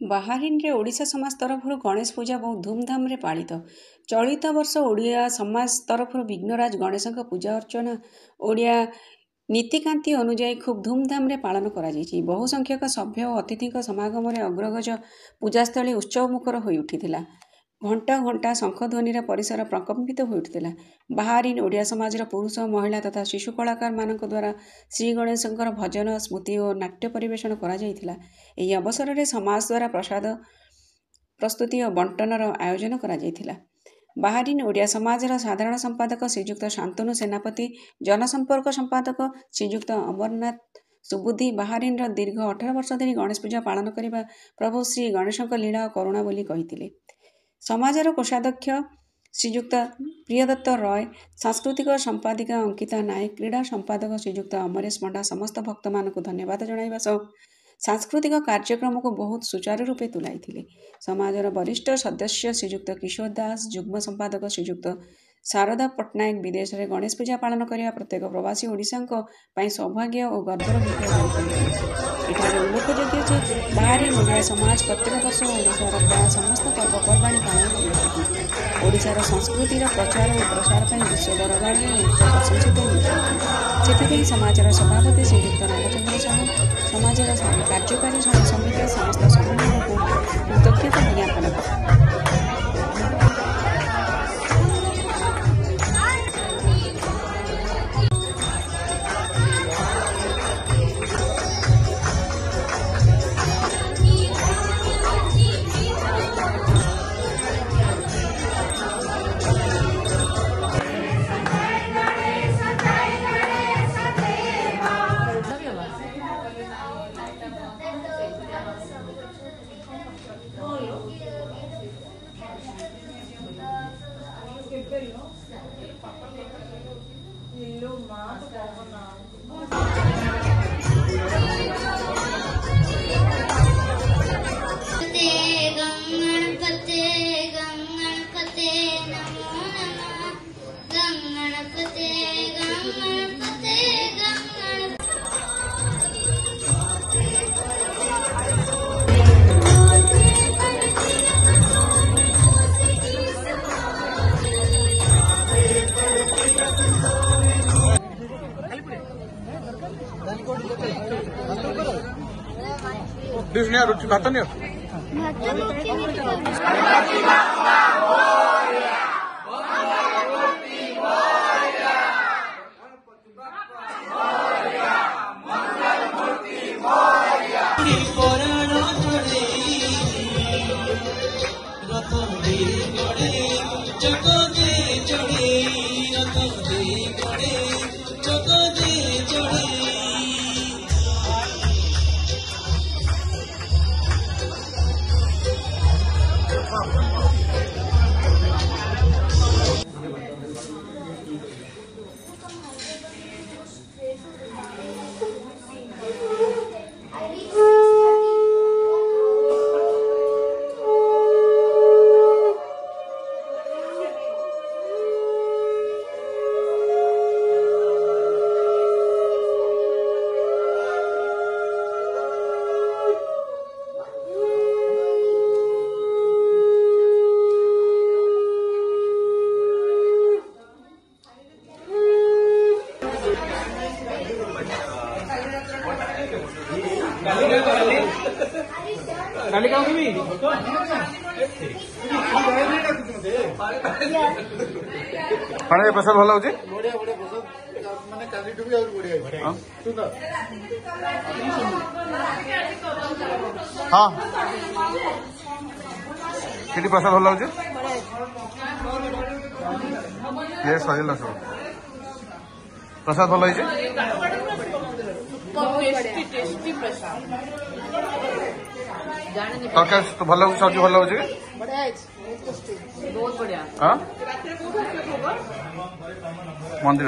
Bahrain रे ओडिशा समाज तरफ गणेश पूजा बहुत धूमधाम रे पालित। चलित वर्ष ओडिया समाज तरफ विघ्नराज गणेश पूजा अर्चना ओडिया नीतिकांति अनुजाई खूब धूमधाम रे पालन करा जायछि। बहु संख्यक सभ्य और अतिथि समागम रे अग्रगज पूजास्थली उत्सव मुखर होई उठिथिला। घंटा घंटा शंखध्वनि परिसर प्रकम्पित हो उठिथिला। बाहरिन ओडिया समाजर पुरुष महिला तथा शिशु कलाकार मानक द्वारा श्री गणेशंकर भजन स्मृति और नाट्य परिवेषण करा जायथिला। एही अवसर में समाज द्वारा प्रसाद प्रस्तुति और बंटनर आयोजन करा जायथिला। बाहरिन ओडिया समाजर साधारण संपादक श्रीजुक्त शांतनु सेनापति, जनसंपर्क संपादक श्रीजुक्त अमरनाथ सुबुद्धि बाहरिन दीर्घ 18 वर्ष धरी गणेश पूजा पालन करने प्रभु श्री गणेशंक लीला और करुणा बोली कहिथिले। समाजर कोषाध्यक्ष श्रीजुक्त प्रियदत्त रॉय, सांस्कृतिक संपादिका अंकिता नायक, क्रीड़ा संपादक श्रीजुक्त अमरेश पंडा समस्त भक्त मानक धन्यवाद जणाइबा सह सांस्कृतिक कार्यक्रम को बहुत सुचारू रूपे तुलाई। समाजर वरिष्ठ सदस्य श्रीजुक्त किशोर दास, युग्म संपादक श्रीजुक्त शारदा पट्टनायक विदेश में गणेश पूजा पालन करने प्रत्येक प्रवासी ओडिशा सौभाग्य और गर्वर विषय। उल्लेखयोग्य जे बाहरिन ओडिया समाज प्रत्येक वर्ष ओडिशार प्राय समस्त पर्वपर्वाणी पालन कर ओडिशार संस्कृतिर प्रचार और प्रसार पर विश्व दरबार में प्रशंसित होती। समाजर सभापति श्रीजुक्त रामचंद्र साहू, समाजर कार्यकारी समिति समस्त सदस्य को कृतज्ञता ज्ञापन। प्रसाद भल हो हाँ कि प्रसाद भल हो सजल सब प्रसाद भल हो तरकारी तो भल सब्जी भल हो मंदिर